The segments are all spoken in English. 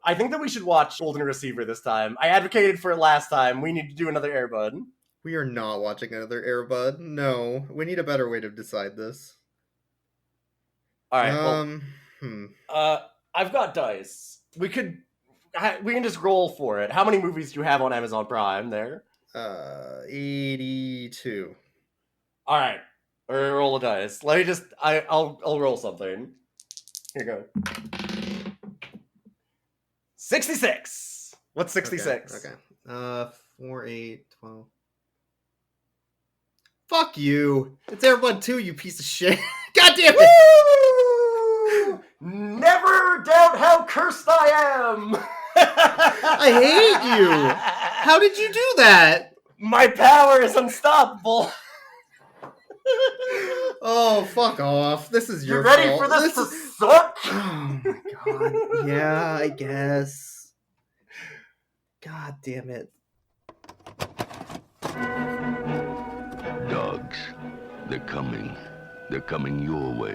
I think that we should watch Golden Receiver this time. I advocated for it last time. We need to do another Air Bud. We are not watching another Air Bud. No, we need a better way to decide this. All right. I've got dice. We can just roll for it. How many movies do you have on Amazon Prime there? 82. All right. Roll a dice. Let me just. I'll roll something. Here you go. 66. What's 66? Okay. 4, 8, 12. Fuck you. It's Air Bud 2, you piece of shit. God damn it. Woo! Never doubt how cursed I am. I hate you. How did you do that? My power is unstoppable. Oh, fuck off. This is your You ready fault. for this to suck? Oh my god. Yeah, I guess. God damn it. Dogs, they're coming. They're coming your way.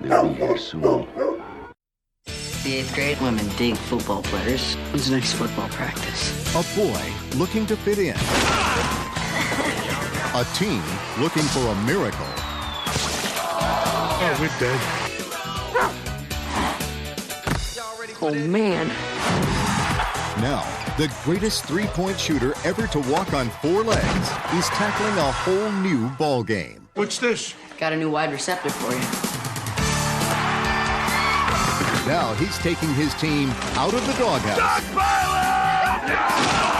They'll be here soon. The 8th grade women dig football players. When's the next football practice? A boy looking to fit in. A team looking for a miracle. Oh, we're dead. Oh, man. Now, the greatest three-point shooter ever to walk on 4 legs is tackling a whole new ball game. What's this? Got a new wide receptor for you. Now he's taking his team out of the doghouse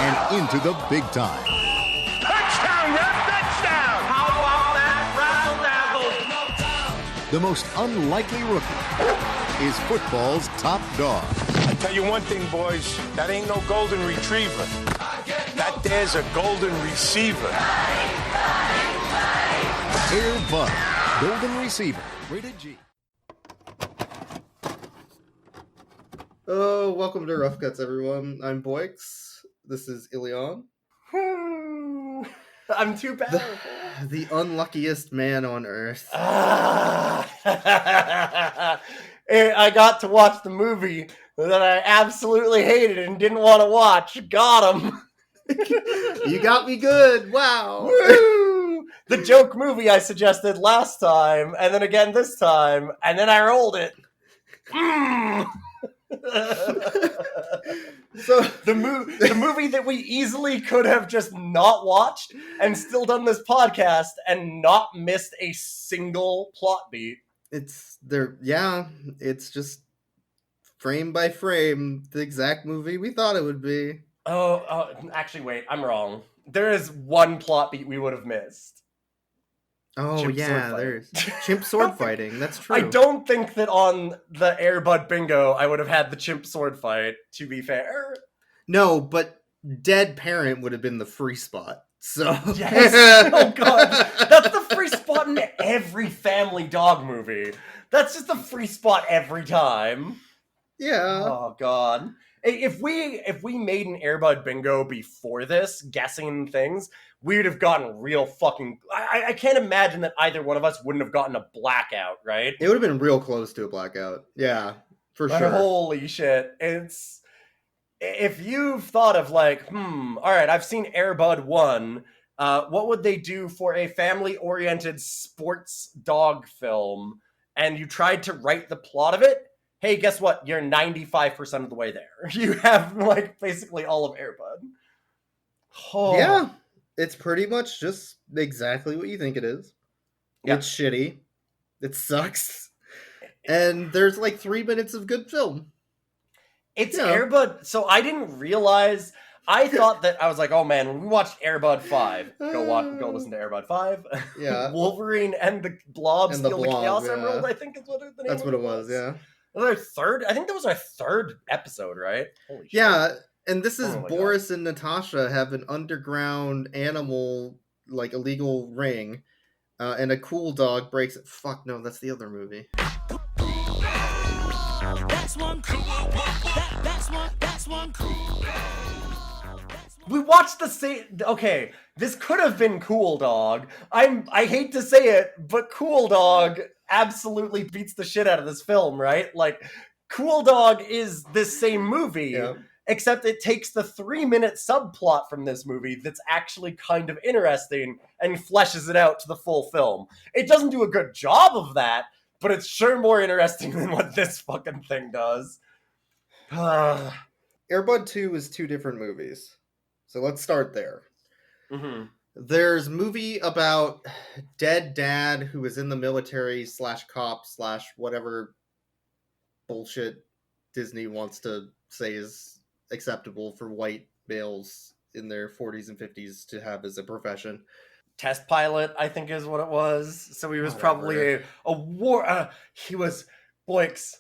and into the big time. Touchdown, Ref! Touchdown! How about that razzle-dazzle? The most unlikely rookie is football's top dog. I tell you one thing, boys, that ain't no golden retriever. That there's a golden receiver. Air Bud, Golden Receiver, rated G. Oh, welcome to Rough Cuts, everyone. I'm Boyks. This is Ilyon. I'm too powerful. The unluckiest man on earth. I got to watch the movie that I absolutely hated and didn't want to watch. Got him. You got me good. Wow. Woo! The joke movie I suggested last time, and then again this time, and then I rolled it. So the movie that we easily could have just not watched and still done this podcast and not missed a single plot beat. It's just frame by frame the exact movie we thought it would be. Oh, actually, wait, I'm wrong. There is one plot beat we would have missed. Oh, Chimp yeah, sword there's chimp sword fighting. That's true. I don't think that on the Air Bud bingo I would have had the chimp sword fight, to be fair. No, but dead parent would have been the free spot. So yes. Oh god. That's the free spot in every family dog movie. That's just the free spot every time. Yeah. Oh god. If we made an Air Bud bingo before this, guessing things, we would have gotten real fucking... I can't imagine that either one of us wouldn't have gotten a blackout, right? It would have been real close to a blackout. Yeah, for But sure. holy shit. It's... If you've thought of like, alright, I've seen Air Bud 1, what would they do for a family-oriented sports dog film? And you tried to write the plot of it? Hey, guess what? You're 95% of the way there. You have, like, basically all of Air Bud. Oh. Yeah, it's pretty much just exactly what you think it is. Yeah. It's shitty. It sucks. And there's like 3 minutes of good film. It's Yeah. Air Bud. So I didn't realize... I thought that... I was like, oh man, when we watched Air Bud 5, go listen to Air Bud 5. Yeah. Wolverine and the Blob And the steal the Blob, Chaos yeah. Emerald, I think is what the name That's of what it was, yeah. Was our third? I think that was our third episode, right? Holy shit. Yeah, and this is Oh my Boris and Natasha have an underground animal, like, illegal ring, and a cool dog breaks it. Fuck, no, that's the other movie. That's one cool. That's one cool. We watched the same... Okay, this could have been Cool Dog. I hate to say it, but Cool Dog absolutely beats the shit out of this film, right? Like, Cool Dog is this same movie, Yeah. except it takes the 3-minute subplot from this movie that's actually kind of interesting and fleshes it out to the full film. It doesn't do a good job of that, but it's sure more interesting than what this fucking thing does. Air Bud 2 is 2 different movies. So let's start there. Mhm. There's movie about dead dad who is in the military / cop / whatever bullshit Disney wants to say is acceptable for white males in their 40s and 50s to have as a profession. Test pilot, I think is what it was. So he was Whatever. probably a war. He was Boyks.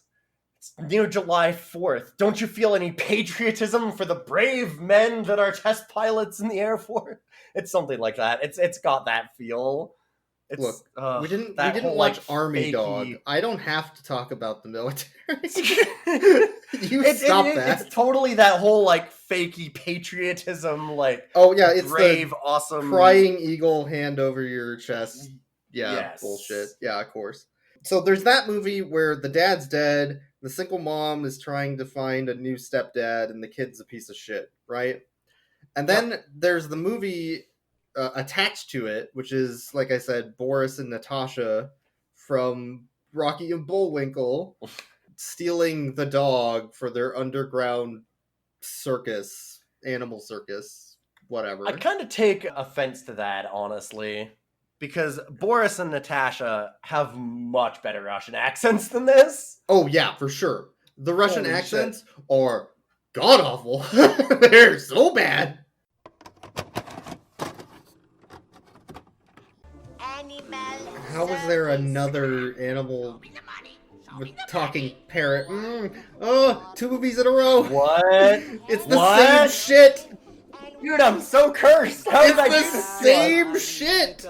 It's near July 4th. Don't you feel any patriotism for the brave men that are test pilots in the Air Force? It's something like that. It's got that feel. It's, Look, we didn't that watch whole, like, Army fakey- Dog. I don't have to talk about the military. You It's stop that. It's totally that whole like fakey patriotism, like Oh yeah, it's brave, the awesome crying eagle hand over your chest. Yeah, Yes. bullshit. Yeah, of course. So there's that movie where the dad's dead, the single mom is trying to find a new stepdad, and the kid's a piece of shit, right? And then there's the movie attached to it, which is, like I said, Boris and Natasha from Rocky and Bullwinkle stealing the dog for their underground circus, animal circus, whatever. I kind of take offense to that, honestly, because Boris and Natasha have much better Russian accents than this. Oh yeah, for sure. The Russian Holy accents are god awful. They're so bad. How was there another animal with talking parrot? Oh, 2 movies in a row. What? It's the What? same shit. Dude, I'm so cursed. How did I do It's the this? to us? same shit.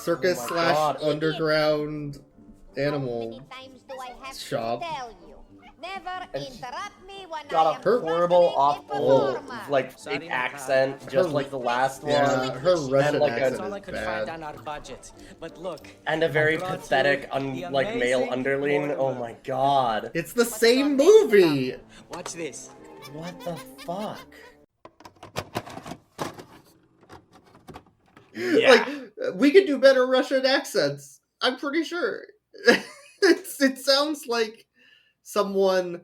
Circus Oh my God. / underground animal shop. Got a horrible off-putting, Oh. like fake accent, just like the last Yeah, one, her Russian like a- accent is bad. our budget. But look, and a very I brought pathetic, you the like male amazing underling. Oh Warner. my god! It's the same movie. watch this. What the fuck? Yeah. Like, we could do better Russian accents. I'm pretty sure. It sounds like someone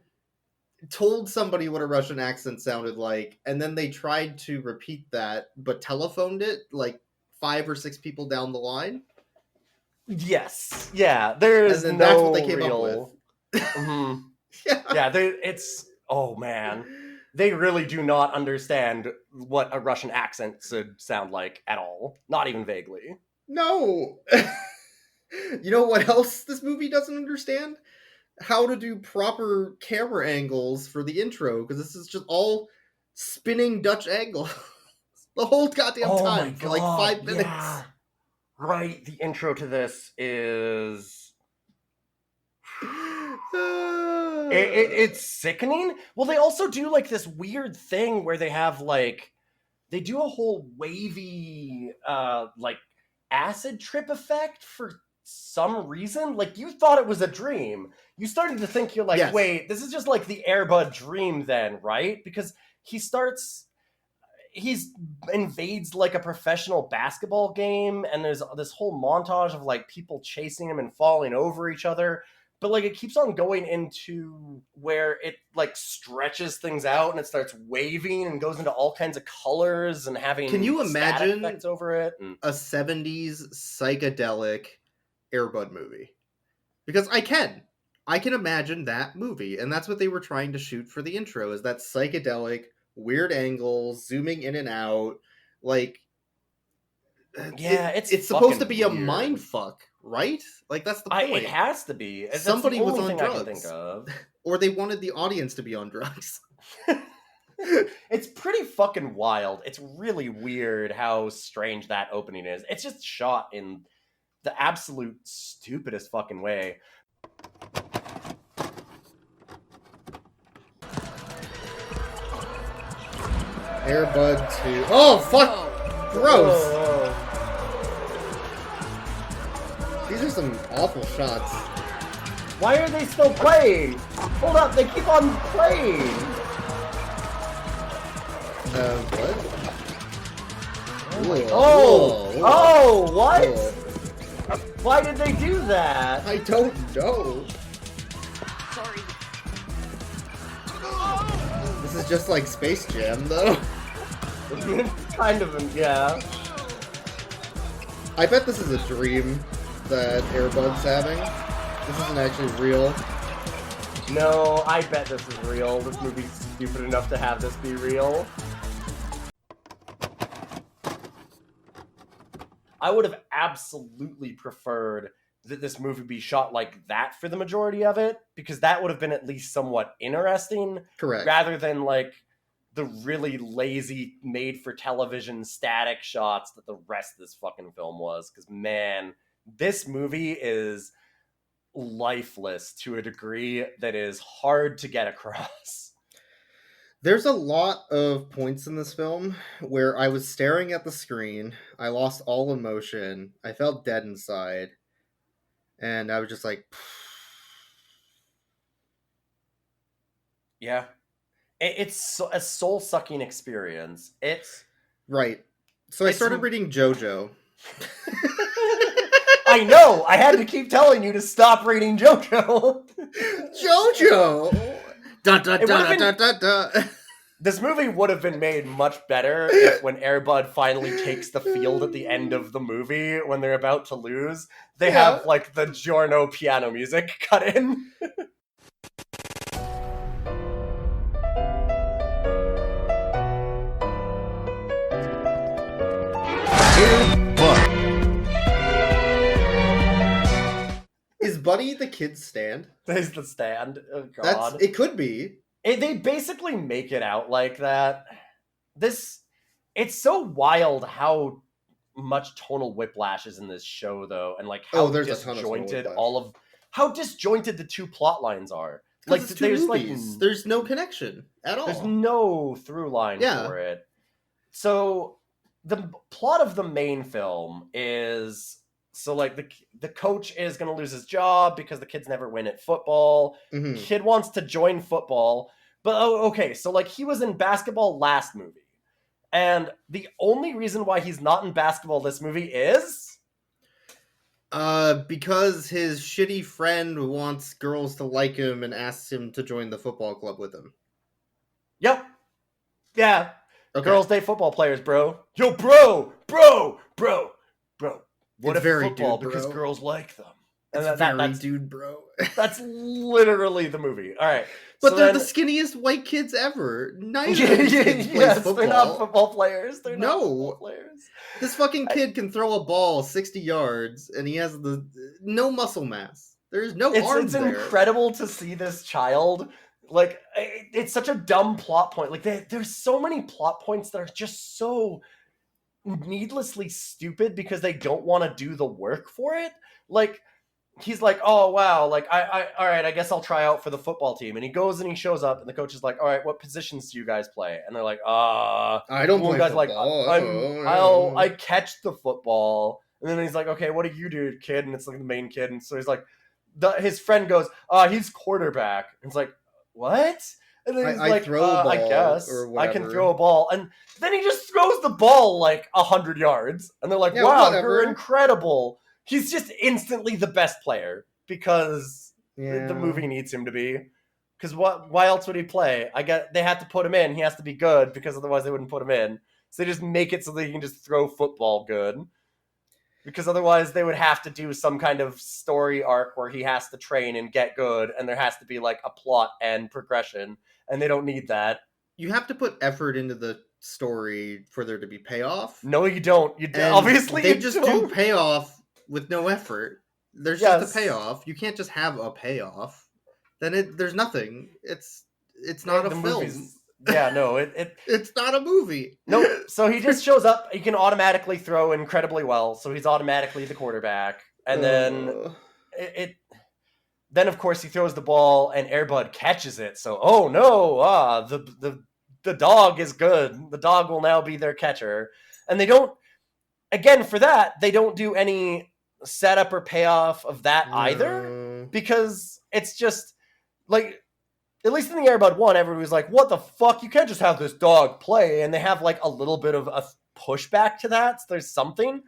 told somebody what a Russian accent sounded like, and then they tried to repeat that, but telephoned it like 5 or 6 people down the line. Yes. Yeah. There is And then no that's what they came real. up with. Mhm. Yeah. Yeah. It's. Oh man. They really do not understand what a Russian accent should sound like at all. Not even vaguely. No. You know what else this movie doesn't understand? How to do proper camera angles for the intro, because this is just all spinning Dutch angles the whole goddamn Oh time my for like God, 5 minutes. yeah. Right. The intro to this is. It's sickening. Well, they also do like this weird thing where they have like they do a whole wavy like acid trip effect for some reason. Like you thought it was a dream. You started to think you're like, Yes. wait, this is just like the Air Bud dream then, right? Because he's invades like a professional basketball game, and there's this whole montage of like people chasing him and falling over each other. But like it keeps on going into where it like stretches things out and it starts waving and goes into all kinds of colors and having Can you static imagine effects over it. And a 70s psychedelic Air Bud movie? Because I can imagine that movie, and that's what they were trying to shoot for the intro, is that psychedelic, weird angles, zooming in and out, like yeah, it's supposed to fucking be a weird. mind fuck, right? Like that's the point. It has to be. That's Somebody the was only on thing I can drugs. think of. Or they wanted the audience to be on drugs. It's pretty fucking wild. It's really weird how strange that opening is. It's just shot in the absolute stupidest fucking way. Air Bud 2. Oh fuck! Gross. Whoa. These are some awful shots. Why are they still playing? Hold up, they keep on playing. What? Oh, what? Whoa. Why did they do that? I don't know. Sorry. This is just like Space Jam, though. Kind of, yeah. I bet this is a dream that Air Bud's having. This isn't actually real. No, I bet this is real. This movie's stupid enough to have this be real. I would have absolutely preferred that this movie be shot like that for the majority of it, because that would have been at least somewhat interesting. Correct. Rather than, like, the really lazy, made-for-television static shots that the rest of this fucking film was. Because, man, this movie is lifeless to a degree that is hard to get across. There's a lot of points in this film where I was staring at the screen, I lost all emotion, I felt dead inside, and I was just like... Yeah. It's a soul-sucking experience. It's... Right. So I started reading JoJo. I know! I had to keep telling you to stop reading JoJo! JoJo! Dun, dun, It dun, would've dun, dun, dun, dun. This movie would have been made much better if when Air Bud finally takes the field at the end of the movie, when they're about to lose, they have, like, the Giorno piano music cut in. But Is Buddy the kid's stand? There's the stand. Oh, God. It could be. They basically make it out like that. It's so wild how much tonal whiplash is in this show, though, and like how there's a ton of tonal disjointed whiplash. how disjointed the two plot lines are. Like It's two there's movies. There's no connection at all. there's no through line for it. So the plot of the main film is like the coach is going to lose his job because the kids never win at football. Mhm. Kid wants to join football, but okay, so like he was in basketball last movie. And the only reason why he's not in basketball this movie is because his shitty friend wants girls to like him and asks him to join the football club with him. Yep. Yeah. Okay. Girls date football players, bro. Yo, bro. What It's if very football dude, bro. because girls like them? And It's that's very dude, bro. that's literally the movie. All right. But so they're then- the skinniest white kids ever. Neither of these kids plays yes, football. they're not football players. They're not No. football players. This fucking kid can throw a ball 60 yards, and he has no muscle mass. There's no arms It's there. incredible to see this child. Like, it's such a dumb plot point. Like, there's so many plot points that are just so needlessly stupid because they don't want to do the work for it. Like, he's like, oh, wow, like, all right, I guess I'll try out for the football team. And he goes and he shows up, and the coach is like, all right, what positions do you guys play? And they're like, I don't one play guy's football. like, I catch the football. And then he's like, okay, what do you do, kid? And it's like the main kid. And so he's like, his friend goes, he's quarterback. And it's like, what? And then he's I like, throw a ball I guess or I can whatever." throw a ball. And then he just throws the ball like 100 yards. And they're like, Yeah, wow, whatever. you're incredible. He's just instantly the best player because Yeah. the movie needs him to be. Because why else would he play? They had to put him in. He has to be good because otherwise they wouldn't put him in. So they just make it so they can just throw football good. Because otherwise they would have to do some kind of story arc where he has to train and get good, and there has to be like a plot and progression, and they don't need that. You have to put effort into the story for there to be payoff. No, you don't. And Obviously they you just don't. do payoff with no effort. There's Yes. just a payoff. You can't just have a payoff. Then there's nothing. It's not a The film. movie's- Yeah, no, It's not a movie. no. So he just shows up. He can automatically throw incredibly well, so he's automatically the quarterback. And then then of course he throws the ball, and Air Bud catches it. So oh no, the dog is good. The dog will now be their catcher. And they don't. Again, for that, they don't do any setup or payoff of that either, No. because it's just like, at least in the Airbud 1, everybody was like, what the fuck? You can't just have this dog play. And they have like a little bit of a pushback to that. So there's something.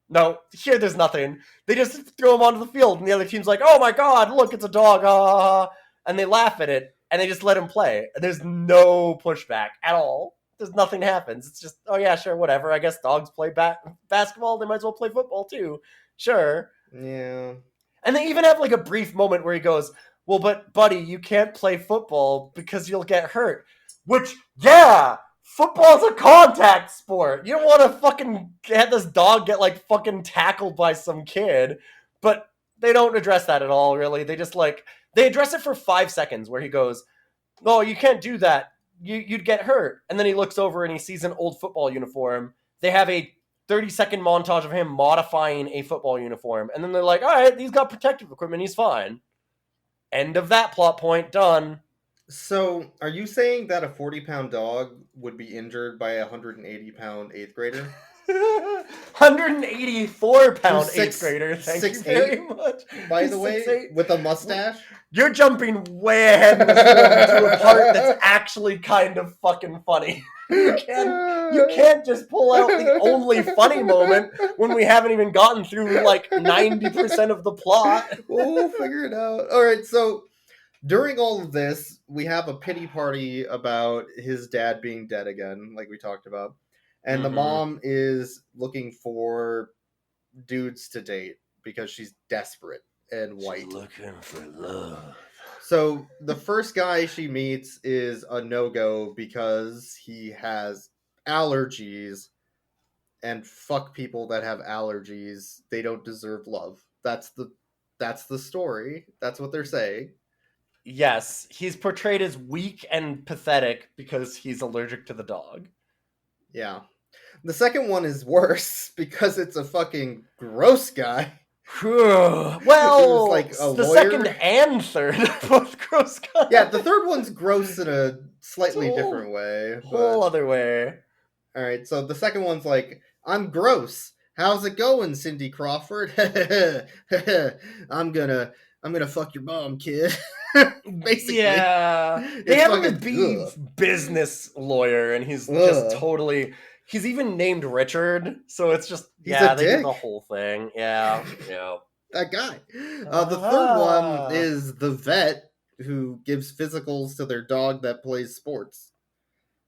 No, here there's nothing. They just throw him onto the field, and the other team's like, oh my god, look, it's a dog. And they laugh at it, and they just let him play. And there's no pushback at all. There's nothing happens. It's just, oh yeah, sure, whatever. I guess dogs play basketball. They might as well play football too. Sure. Yeah. And they even have like a brief moment where he goes, well, but buddy, you can't play football because you'll get hurt. Which, yeah, football's a contact sport. You don't want to fucking have this dog get like fucking tackled by some kid. But they don't address that at all, really. They just like, they address it for 5 seconds where he goes, no, you can't do that. You'd get hurt. And then he looks over and he sees an old football uniform. They have a 30-second montage of him modifying a football uniform. And then they're like, all right, he's got protective equipment. He's fine. End of that plot point. Done. So, are you saying that a 40-pound dog would be injured by a 180-pound 8th grader? 184-pound Six- 8th grader. Thank 6'8", you very much. By He's the way, 6'8". with a mustache? You're jumping way ahead in this film to a part that's actually kind of fucking funny. You can't just pull out the only funny moment when we haven't even gotten through like 90% of the plot. We'll figure it out. All right, so during all of this, we have a pity party about his dad being dead again, like we talked about. And the mom is looking for dudes to date because she's desperate and white. She's looking for love. So the first guy she meets is a no-go because he has allergies, and fuck people that have allergies. They don't deserve love. That's the story. That's what they're saying. Yes, he's portrayed as weak and pathetic because he's allergic to the dog. Yeah. The second one is worse because it's a fucking gross guy. Well, like a the lawyer. second and third are both gross guys. Yeah, the third one's gross in a slightly different way. Whole But... other way. All right, so the second one's like, I'm gross. How's it going, Cindy Crawford? I'm gonna fuck your mom, kid. Basically. Yeah. They It's have him to fucking be ugh. business lawyer, and he's Ugh. just totally... He's even named Richard, so it's just... He's yeah, a they dick. do the whole thing. Yeah, yeah. That guy. The third one is the vet who gives physicals to their dog that plays sports.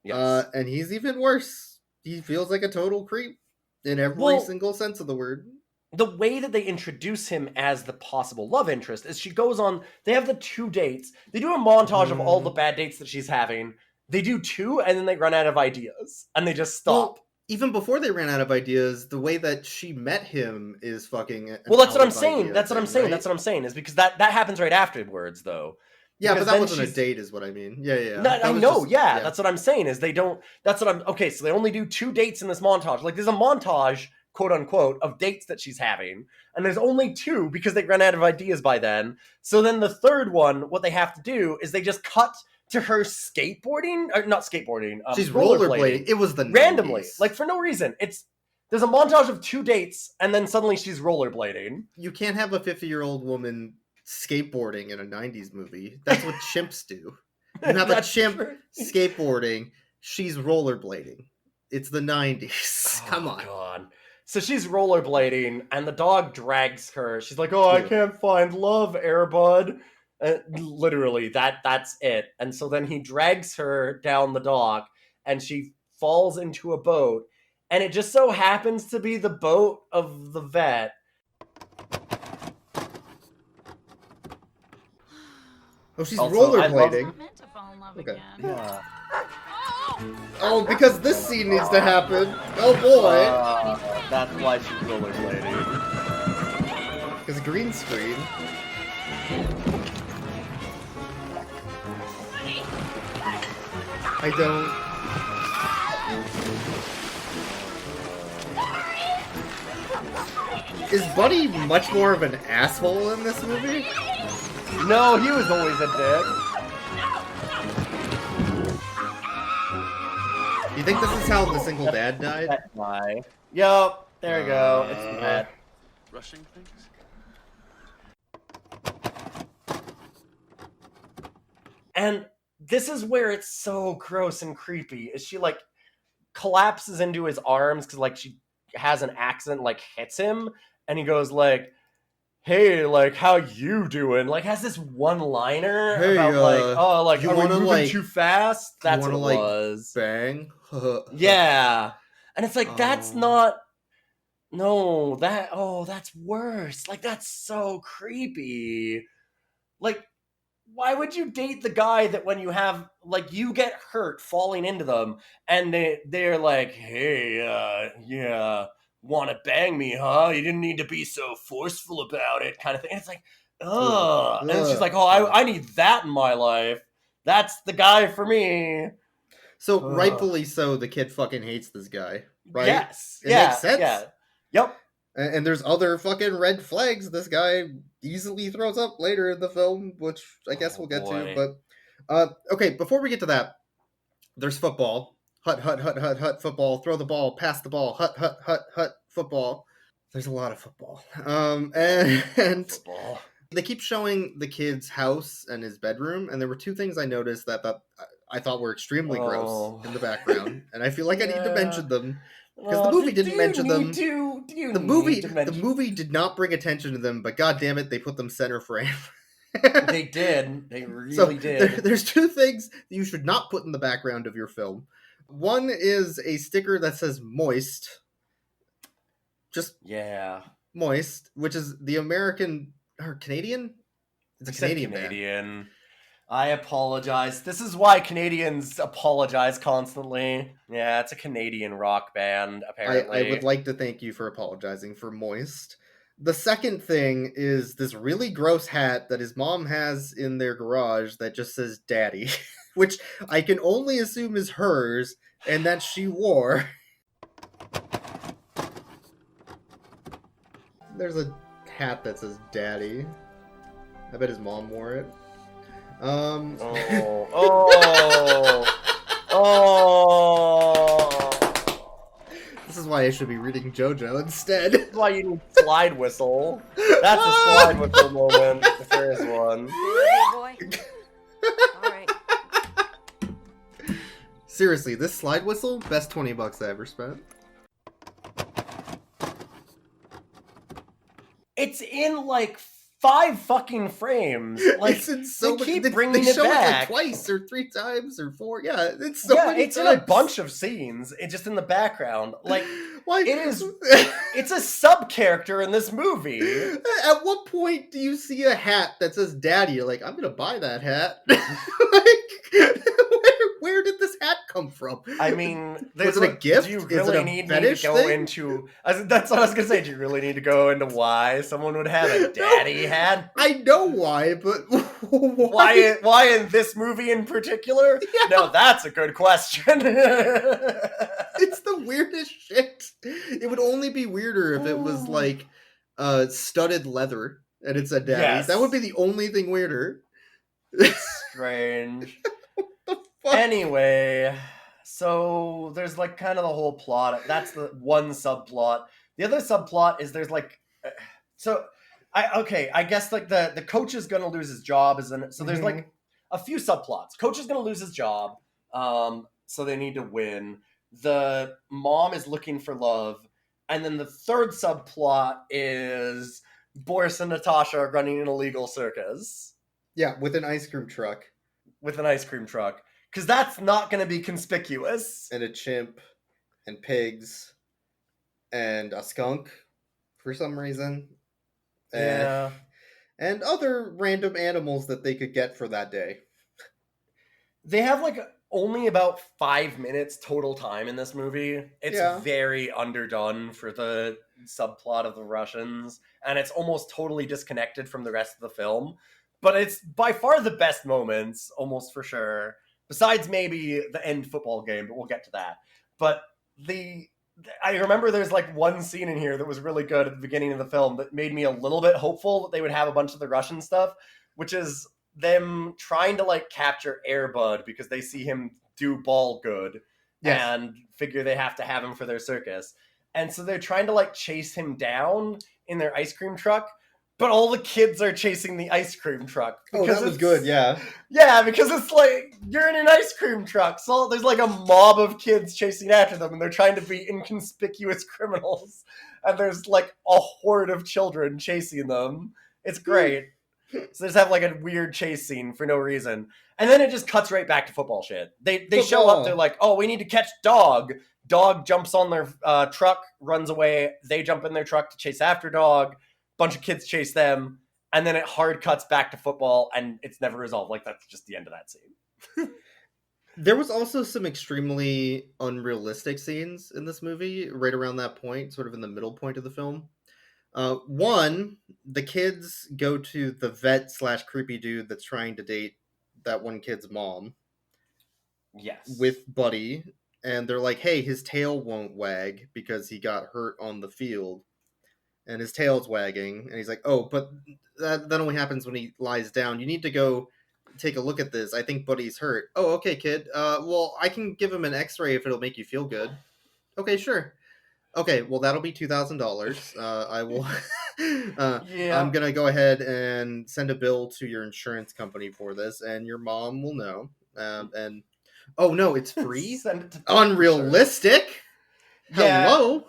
Yes. And he's even worse. He feels like a total creep in every single sense of the word. The way that they introduce him as the possible love interest is she goes on... They have the 2 dates. They do a montage of all the bad dates that she's having. They do 2, and then they run out of ideas. And they just stop. Well, even before they ran out of ideas, the way that she met him is fucking... Well, that's what I'm saying. That's what I'm saying. That's what I'm saying. Is because that happens right afterwards, though. Yeah, Because but that then wasn't a she's- date, is what I mean. Yeah. No, That I was know, just- yeah, that's what I'm saying, is they don't... That's what I'm... Okay, so they only do 2 dates in this montage. Like, there's a montage, quote-unquote, of dates that she's having, and there's only 2 because they ran out of ideas by then. So then the third one, what they have to do is they just cut to her skateboarding... Or not skateboarding, She's rollerblading. It was the randomly. 90s. Like, for no reason. There's a montage of 2 dates, and then suddenly she's rollerblading. You can't have a 50-year-old woman skateboarding in a 90s movie. That's what chimps do. You have a That's chimp true. skateboarding. She's rollerblading. It's the 90s. Come on. God. So she's rollerblading, and the dog drags her. She's like, "Oh, I can't find love, Airbud." Literally, that's it. And so then he drags her down the dock, and she falls into a boat. And it just so happens to be the boat of the vet. Oh, she's Also, I love- rollerblading. Meant to fall in love Okay. again. Yeah. Oh, because this scene needs to happen. Oh boy. That's why she's rollerblading. Because green screen. I don't. Is Buddy much more of an asshole in this movie? No, he was always a dick. You think this is how the single dad died? That guy. Yup, there you go. It's the vet. rushing things? And this is where it's so gross and creepy. Is she like collapses into his arms because like she has an accident, like hits him, and he goes like, "Hey, like how you doing?" Like has this one liner Hey, about like, "Oh, like you are we wanna, moving like- too fast?" That's you what it wanna, like, was. Bang. Yeah, and it's like that's Oh. not. No, that's worse. Like that's so creepy. Like why would you date the guy that when you have like you get hurt falling into them and they're like, "Hey, yeah, want to bang me, huh? You didn't need to be so forceful about it," kind of thing. And it's like, ugh. And she's like, "Oh, I need that in my life. That's the guy for me." So Ugh. rightfully so, the kid fucking hates this guy, right? Yes. It Yeah. makes sense. Yeah. Yep. And there's other fucking red flags this guy easily throws up later in the film, which I guess we'll get to. boy. But okay, before we get to that, there's football. Hut, hut, hut, hut, hut, football. Throw the ball, pass the ball. Hut, hut, hut, hut, football. There's a lot of football. And Football. they keep showing the kid's house and his bedroom, and there were two things I noticed that I thought were extremely gross in the background, and I feel like I need to mention them. Because the movie didn't mention them. The movie did not bring attention to them, but god damn it, they put them center frame. They did. They really did. There's two things you should not put in the background of your film. One is a sticker that says moist. Just Yeah. moist, which is the American or Canadian? It's a You said Canadian band. Canadian. I apologize. This is why Canadians apologize constantly. Yeah, it's a Canadian rock band, apparently. I would like to thank you for apologizing for moist. The second thing is this really gross hat that his mom has in their garage that just says daddy, which I can only assume is hers and that she wore. There's a hat that says daddy. I bet his mom wore it. Oh. Oh. This is why I should be reading JoJo instead. That's why you need slide whistle. That's a slide whistle moment, if there is one. Hey, boy. All right. Seriously, this slide whistle, best $20 I ever spent. It's in like 5 fucking frames. Like It's in so they keep many, bringing they it show back. it like twice or 3 times or 4. Yeah, it's so yeah, many it's times. in a bunch of scenes. It's just in the background. Like Why? it is. It's a sub character in this movie. At what point do you see a hat that says "Daddy"? You're like, I'm gonna buy that hat. Like, where did this hat come from? I mean, Was it a gift? Do you Is it really a need me to fetish go thing? into? That's what I was gonna say. Do you really need to go into why someone would have a daddy hat? I know why, but why? Why in this movie in particular? Yeah. No, that's a good question. It's the weirdest shit. It would only be weirder if it was like studded leather and it said daddy. Yes. That would be the only thing weirder. Strange. Fuck. Anyway, so there's like kind of the whole plot. That's the one subplot. The other subplot is there's like, I guess like the coach is gonna lose his job, isn't it? So there's like a few subplots. Coach is gonna lose his job, so they need to win. The mom is looking for love, and then the third subplot is Boris and Natasha are running an illegal circus Yeah, with an ice cream truck with an ice cream truck. Because that's not going to be conspicuous. and a chimp and pigs and a skunk for some reason. Yeah. And other random animals that they could get for that day. They have like only about 5 minutes total time in this movie. It's Yeah. very underdone for the subplot of the Russians. And it's almost totally disconnected from the rest of the film. But it's by far the best moments, almost for sure. Besides maybe the end football game, but we'll get to that. But I remember there's like one scene in here that was really good at the beginning of the film that made me a little bit hopeful that they would have a bunch of the Russian stuff, which is them trying to like capture Air Bud because they see him do ball good and figure they have to have him for their circus. And so they're trying to like chase him down in their ice cream truck, but all the kids are chasing the ice cream truck. Oh, that was good, yeah. Yeah, because it's like, you're in an ice cream truck, so there's like a mob of kids chasing after them, and they're trying to be inconspicuous criminals, and there's like a horde of children chasing them. It's great. So they just have like a weird chase scene for no reason. And then it just cuts right back to football shit. They show up, they're like, oh, we need to catch Dog. Dog jumps on their truck, runs away. They jump in their truck to chase after Dog. Bunch of kids chase them, and then it hard cuts back to football, and it's never resolved. Like, that's just the end of that scene. There was also some extremely unrealistic scenes in this movie right around that point, sort of in the middle point of the film. One, the kids go to the vet / creepy dude that's trying to date that one kid's mom. Yes. With Buddy, and they're like, hey, his tail won't wag because he got hurt on the field. And his tail's wagging, and he's like, oh, but that only happens when he lies down. You need to go take a look at this. I think Buddy's hurt. Oh, okay, kid. Well, I can give him an x-ray if it'll make you feel good. Okay, sure. Okay, well, that'll be $2,000. I will... Yeah. I'm gonna go ahead and send a bill to your insurance company for this, and your mom will know. And... Oh, no, it's free? Send it to Unrealistic? Yeah. Hello?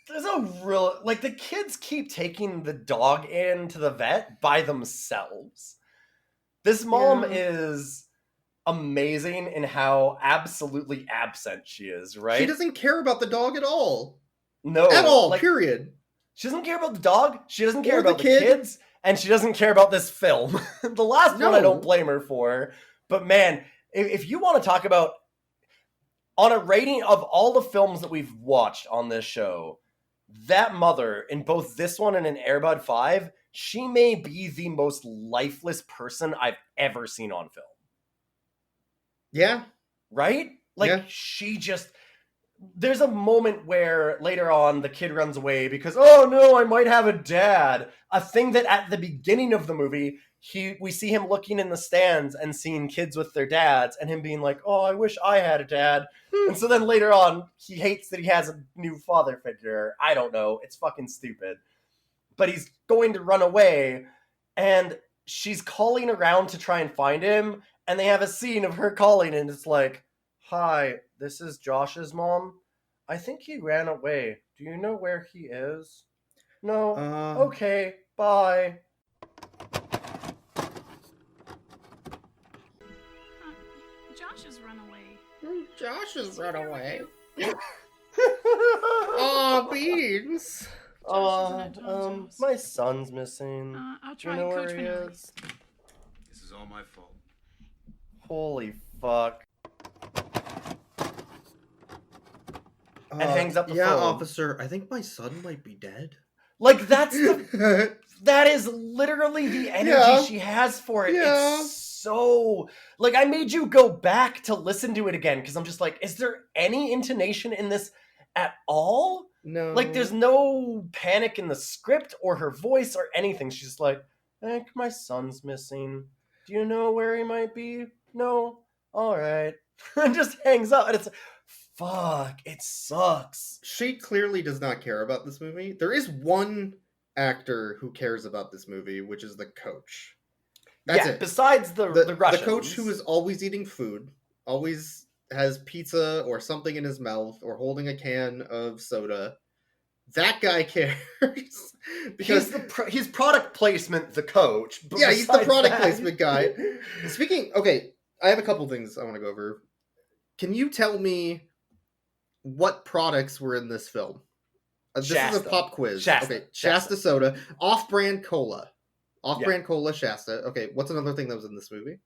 There's a real, like, the kids keep taking the dog in to the vet by themselves. This mom is amazing in how absolutely absent she is, right? She doesn't care about the dog at all. No. At all, like, period. She doesn't care about the dog, she doesn't care Or the about the kid. kids, and she doesn't care about this film. The last one I No. don't blame her for, but man, if you want to talk about, on a rating of all the films that we've watched on this show, that mother, in both this one and in Air Bud 5, she may be the most lifeless person I've ever seen on film. Yeah. Right? Like, Yeah. she just... There's a moment where later on the kid runs away because, oh no, I might have a dad. A thing that at the beginning of the movie, we see him looking in the stands and seeing kids with their dads and him being like, oh, I wish I had a dad. And so then later on, he hates that he has a new father figure. I don't know. It's fucking stupid. But he's going to run away, and she's calling around to try and find him, and they have a scene of her calling, and it's like, hi, this is Josh's mom. I think he ran away. Do you know where he is? No. Okay, bye. Josh has run away. Josh has run away. Oh, beans. My son's missing. I'll Do you try know and where coach he Manila. is? This is all my fault. Holy fuck. And hangs up the yeah, phone. officer, I think my son might be dead. Like, that's the... that is literally the energy she has for it. Yeah. It's so... Like, I made you go back to listen to it again, because I'm just like, is there any intonation in this at all? No. Like, there's no panic in the script or her voice or anything. She's just like, I think my son's missing. Do you know where he might be? No? Alright. And just hangs up, and it's like, fuck, it sucks. She clearly does not care about this movie. There is one actor who cares about this movie, which is the coach. That's it. Besides the Russians. The coach who is always eating food, always has pizza or something in his mouth, or holding a can of soda. That guy cares. Because he's product placement, the coach. But yeah, he's the product that... placement guy. Okay, I have a couple things I want to go over. Can you tell me what products were in this film? This is a pop quiz. Shasta soda. Off-brand cola. Off-brand cola, Shasta. Okay, what's another thing that was in this movie?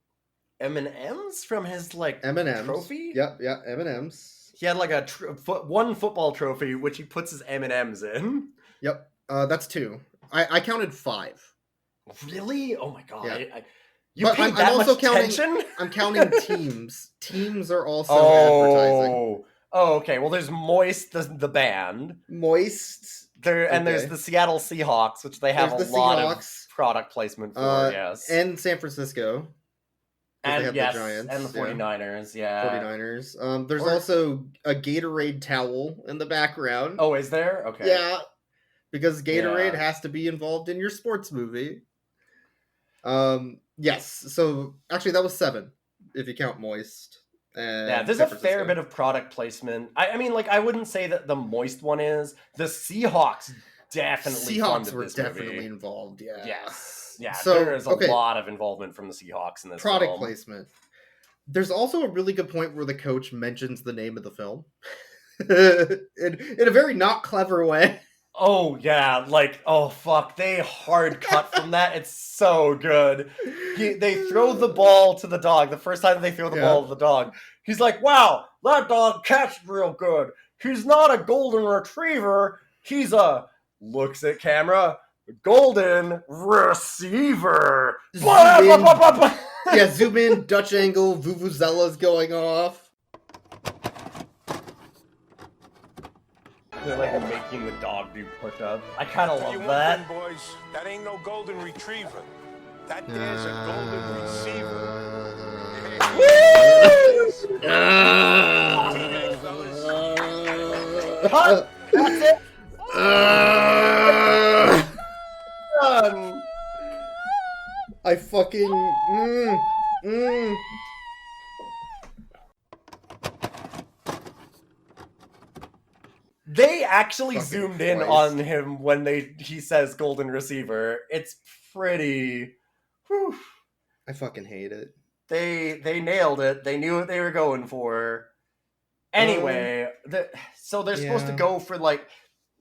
M&M's from his, like, M&M's. trophy? Yeah, M&M's. He had, like, one football trophy, which he puts his M&M's in. Yep, that's 2. I counted 5. Really? Oh my god. Yeah. You paid that much attention? I'm counting teams. Teams are also advertising. Oh, okay. Well, there's Moist, the band. Moist. And there's the Seattle Seahawks, which they have a lot of product placement for, yes. And San Francisco. And yes, the Giants, and the 49ers, yeah. 49ers. There's also a Gatorade towel in the background. Oh, is there? Okay. Yeah. because Gatorade Yeah. has to be involved in your sports movie. Yes. So actually, that was 7 if you count Moist. And Yeah, there's San a fair Francisco. bit of product placement. I mean, like, I wouldn't say that the Moist one is. The Seahawks definitely Seahawks funded were this definitely movie. involved. Yeah. Yes. Yeah, So, there is a okay. lot of involvement from the Seahawks in this Product film. placement. There's also a really good point where the coach mentions the name of the film in a very not clever way. Oh, yeah, like, oh, fuck, they hard cut from that. It's so good. They throw the ball to the dog. The first time they throw the ball to the dog, he's like, wow, that dog catched real good. He's not a golden retriever. He's a, looks at camera, golden receiver. Yeah, zoom in, Dutch angle, vuvuzella's going off. They're like making the dog do push-ups. I kind of You love wondering, that. boys, that ain't no golden retriever. That there's a golden receiver. Teenage fellas. Cut! That's it! Done! I fucking... They actually Fucking zoomed in Christ. on him when he says golden receiver. It's pretty... Whew. I fucking hate it. They nailed it. They knew what they were going for. Anyway, so they're supposed to yeah. go for, like...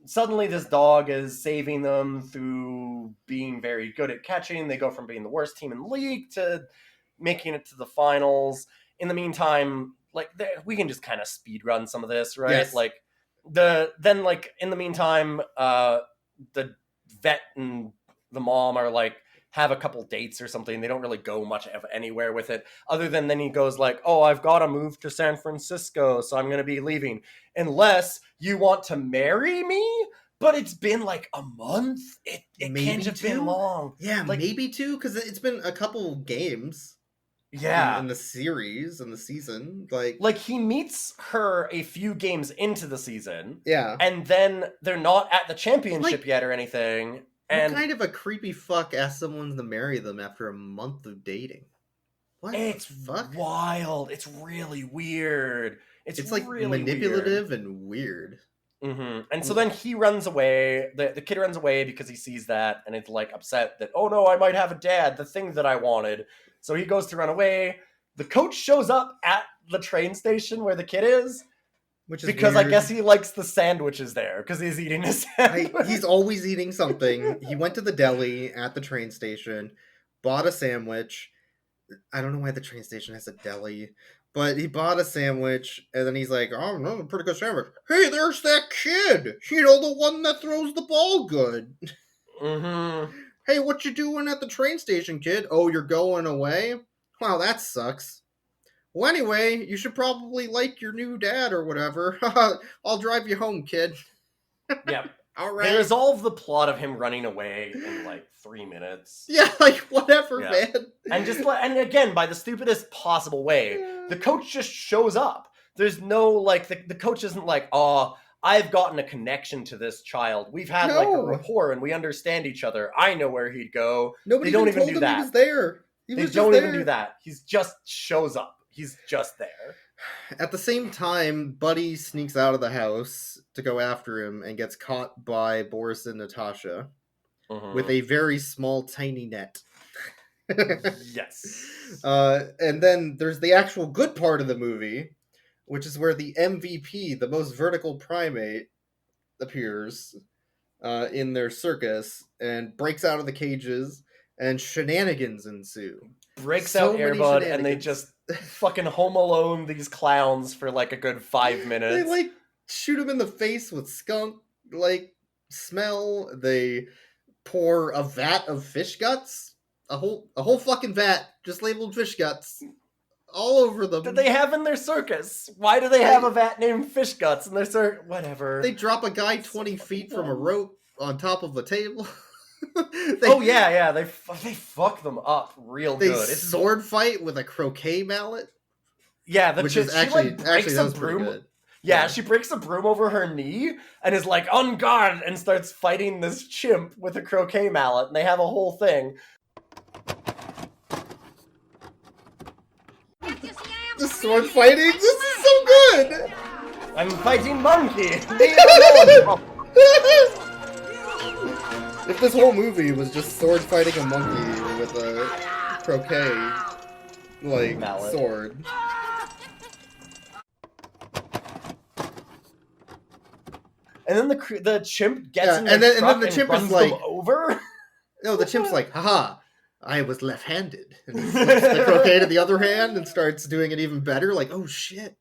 Suddenly this dog is saving them through being very good at catching. They go from being the worst team in the league to making it to the finals. In the meantime, like, we can just kind of speed run some of this, right? Yes. Like, in the meantime, the vet and the mom are like, have a couple dates or something. They don't really go much of anywhere with it, other than then he goes like, oh, I've got to move to San Francisco, so I'm going to be leaving. Unless you want to marry me? But it's been like a month. It Maybe can't have been 2? long. Yeah, Like- maybe 2, because it's been a couple games. Yeah. In the series, in the season. Like he meets her a few games into the season. Yeah. And then they're not at the championship yet or anything. And what kind of a creepy fuck asked someone to marry them after a month of dating? What it's the fuck? wild. It's really weird. It's like really manipulative and weird. Mm-hmm. And so then he runs away. The kid runs away because he sees that and it's like upset that, oh no, I might have a dad, the thing that I wanted. So he goes to run away. The coach shows up at the train station where the kid is. Which is because weird. I guess he likes the sandwiches there because he's eating a sandwich. He's always eating something. He went to the deli at the train station, bought a sandwich. I don't know why the train station has a deli, but he bought a sandwich, and then he's like, oh, no, pretty good sandwich. Hey, there's that kid. You know, the one that throws the ball good. Mm-hmm. Hey, what you doing at the train station, kid? Oh, you're going away? Wow, that sucks. Well, anyway, you should probably like your new dad or whatever. I'll drive you home, kid. Yep. All right. They resolve the plot of him running away in like 3 minutes. Yeah, like whatever, Yeah. man. And and again, by the stupidest possible way, the coach just shows up. There's no like the coach isn't like, oh, I've gotten a connection to this child. We've had like a No. rapport and we understand each other. I know where he'd go. Nobody They don't even even told do him that. he was there. He They was don't just even there. do that. He's just shows up. He's just there. At the same time, Buddy sneaks out of the house to go after him and gets caught by Boris and Natasha with a very small, tiny net. Yes. And then there's the actual good part of the movie, which is where the MVP, the most vertical primate, appears in their circus and breaks out of the cages, and shenanigans ensue. Breaks So out many Airbud and they shenanigans. just fucking Home Alone these clowns for like a good 5 minutes. They like shoot him in the face with skunk like smell. They pour a vat of fish guts, a whole fucking vat just labeled fish guts, all over them. That they have in their circus. Why do they have a vat named Fish Guts in their circus? Whatever. They drop a guy 20 feet from a rope on top of a table. They fuck them up real They good. It's sword fight with a croquet mallet. Yeah, which is she actually like breaks that a was pretty broom. good. Yeah, she breaks a broom over her knee and is like, on guard, and starts fighting this chimp with a croquet mallet, and they have a whole thing. The sword fighting, this is so good! I'm fighting monkey! Leave it alone! If this whole movie was just sword fighting a monkey with a croquet, like, mallet. sword. And then the chimp gets in the and then truck the chimp runs is like, them over. No, the chimp's like, haha, I was left-handed. And he flips the croquet to the other hand and starts doing it even better, like, oh shit.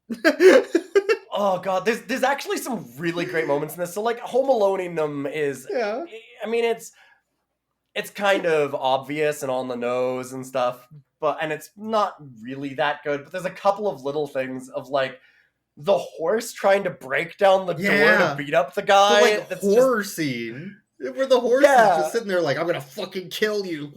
Oh god, there's actually some really great moments in this. So like Home Aloneing them is, Yeah. I mean it's kind of obvious and on the nose and stuff, and it's not really that good. But there's a couple of little things of like the horse trying to break down the door to beat up the guy. The, like, horror scene. Where the horse is just sitting there like, I'm gonna fucking kill you,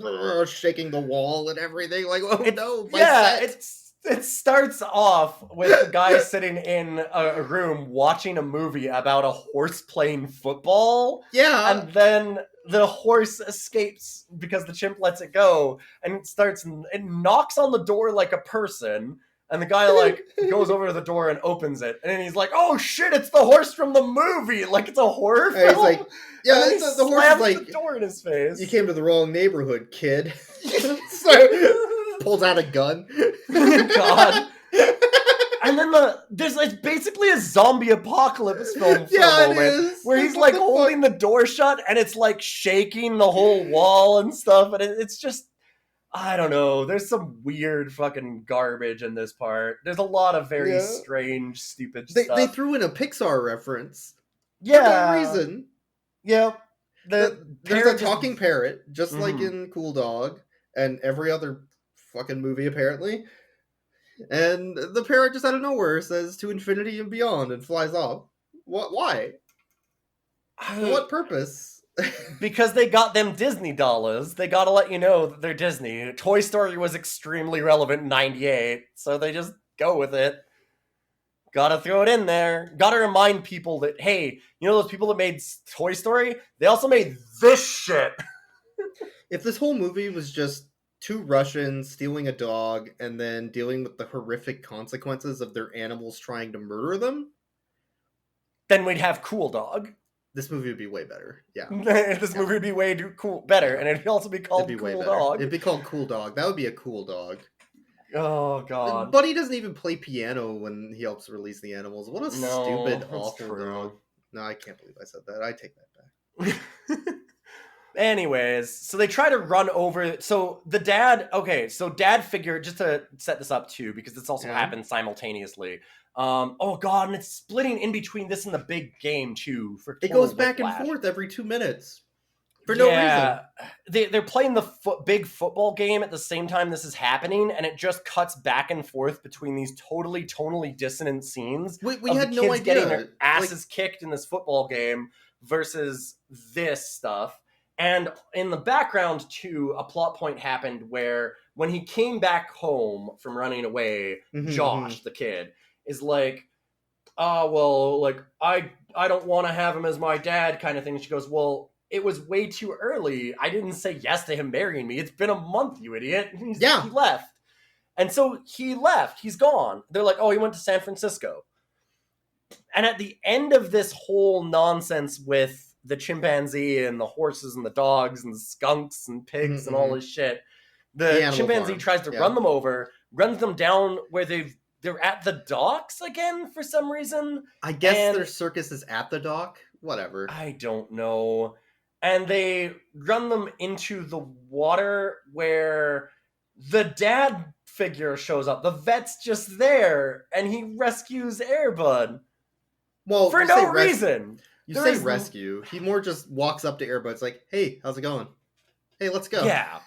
shaking the wall and everything. Like, oh no, my set. It starts off with the guy sitting in a room watching a movie about a horse playing football. Yeah. And then the horse escapes because the chimp lets it go, and it knocks on the door like a person. And the guy, like, goes over to the door and opens it. And then he's like, oh shit, it's the horse from the movie! Like, it's a horror film? And he's like, yeah, the horse is like, the door in his face. You came to the wrong neighborhood, kid. So, pulls out a gun. God. And then it's basically a zombie apocalypse film for a moment. It is. Where he's, like, holding the door shut, and it's, like, shaking the whole wall and stuff. And it's just... I don't know. There's some weird fucking garbage in this part. There's a lot of very strange, stupid stuff. They threw in a Pixar reference. Yeah. For no reason. Yep. There's a talking parrot, just like in Cool Dog, and every other fucking movie, apparently. And the parrot just out of nowhere says to infinity and beyond and flies off. Why? For what purpose? Because they got them Disney dollars. They gotta let you know that they're Disney. Toy Story was extremely relevant in 98, so they just go with it. Gotta throw it in there. Gotta remind people that, hey, you know those people that made Toy Story? They also made this shit. If this whole movie was just two Russians stealing a dog and then dealing with the horrific consequences of their animals trying to murder them, then we'd have Cool Dog. This movie would be way better. Yeah. This movie would be way better, and it'd also be called Cool Dog. It'd be called Cool Dog. That would be a cool dog. Oh, God. Buddy doesn't even play piano when he helps release the animals. What a stupid, awful dog. No, I can't believe I said that. I take that back. Anyways, so they try to run over. So the dad, dad figured, just to set this up too, because this also happened simultaneously. Oh god, and it's splitting in between this and the big game too. It goes back and forth every 2 minutes for no reason. They're playing the big football game at the same time this is happening, and it just cuts back and forth between these totally tonally dissonant scenes. We had no idea getting their asses kicked in this football game versus this stuff. And in the background too, a plot point happened where when he came back home from running away, Josh, the kid, is like, oh, well, like, I don't want to have him as my dad kind of thing. She goes, well, it was way too early. I didn't say yes to him marrying me. It's been a month, you idiot. He left. And so he left. He's gone. They're like, oh, he went to San Francisco. And at the end of this whole nonsense with the chimpanzee and the horses and the dogs and the skunks and pigs and all this shit, the chimpanzee tries to run them over, runs them down where they're at the docks again for some reason. I guess their circus is at the dock. Whatever. I don't know. And they run them into the water where the dad figure shows up. The vet's just there, and he rescues Air Bud. Well, for no reason. You say rescue. He more just walks up to Air Bud. It's like, hey, how's it going? Hey, let's go. Yeah.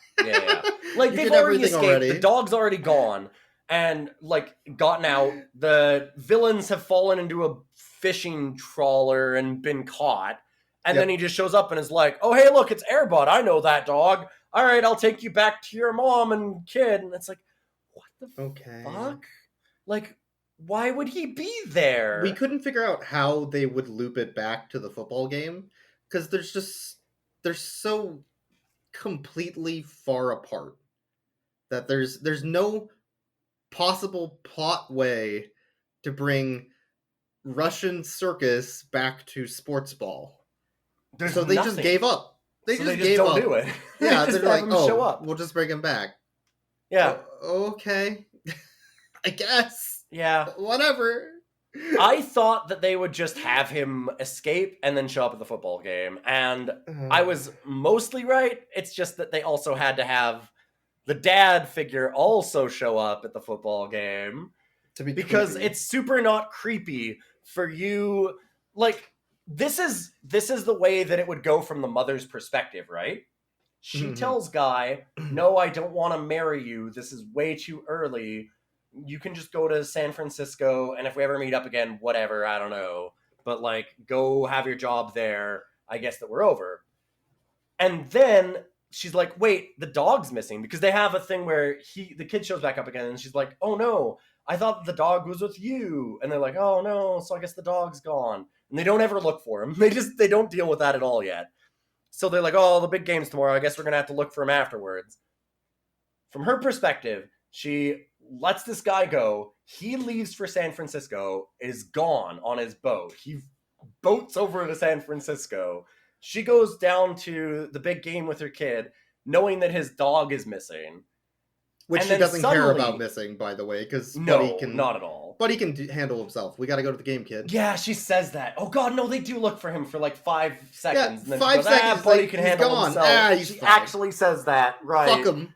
Like, they've already escaped. The dog's already gone. And, like, gotten out. The villains have fallen into a fishing trawler and been caught. And then he just shows up and is like, oh, hey, look, it's Air Bud. I know that dog. All right, I'll take you back to your mom and kid. And it's like, what the fuck? Like, why would he be there? We couldn't figure out how they would loop it back to the football game because they're so completely far apart that there's no possible plot way to bring Russian circus back to sports ball. There's So they just nothing. gave up. They So just they just don't up. do it. Yeah, They just they're like, have him show up. we'll just bring him back. Yeah. Okay. I guess. Yeah. Whatever. I thought that they would just have him escape and then show up at the football game. And I was mostly right. It's just that they also had to have the dad figure also show up at the football game. Because creepy. it's super not creepy for you. Like, this is the way that it would go from the mother's perspective, right? She tells Guy, no, I don't want to marry you. This is way too early. You can just go to San Francisco, and if we ever meet up again, whatever, I don't know. But, like, go have your job there. I guess that we're over. And then she's like, wait, the dog's missing. Because they have a thing where the kid shows back up again, and she's like, oh, no, I thought the dog was with you. And they're like, oh, no, so I guess the dog's gone. And they don't ever look for him. They don't deal with that at all yet. So they're like, oh, the big game's tomorrow. I guess we're going to have to look for him afterwards. From her perspective, she lets this guy go. He leaves for San Francisco, is gone on his boat. He boats over to San Francisco. She goes down to the big game with her kid, knowing that his dog is missing. Which she doesn't care about missing, by the way, because no, not at all. Buddy can handle himself. We got to go to the game, kid. Yeah, she says that. Oh God, no, they do look for him for like 5 seconds. Yeah, and then 5 she goes, seconds. Buddy like, can he's handle gone. himself. He's she fine. actually says that, right? Fuck him.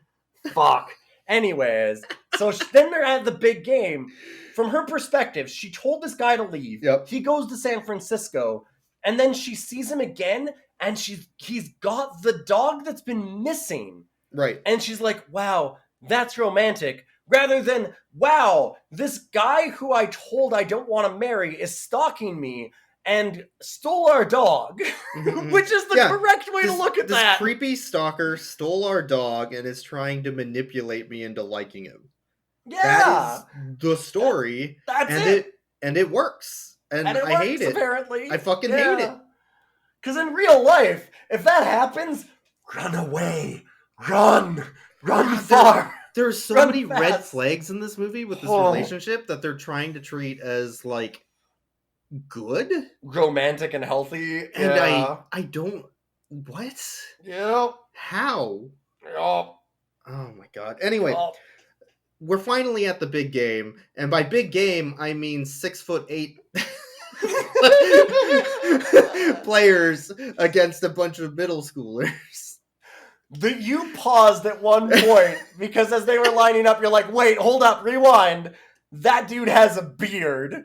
Fuck. Anyways, so then they're at the big game. From her perspective, she told this guy to leave. Yep. He goes to San Francisco, and then she sees him again, and he's got the dog that's been missing. Right. And she's like, wow, that's romantic. Rather than, wow, this guy who I told I don't want to marry is stalking me and stole our dog. Which is the correct way to look at that. This creepy stalker stole our dog and is trying to manipulate me into liking him. Yeah. That is the story. That's it. And it works. And it I works, hate it. Apparently. I fucking hate it. Because in real life, if that happens, run away. Run far. There's so many red flags in this movie with this relationship that they're trying to treat as, like, good? Romantic and healthy. And yeah. I don't... What? Yep. How? Yep. Oh my god. Anyway, we're finally at the big game. And by big game, I mean 6'8" players against a bunch of middle schoolers. You paused at one point because as they were lining up, you're like, wait, hold up, rewind. That dude has a beard.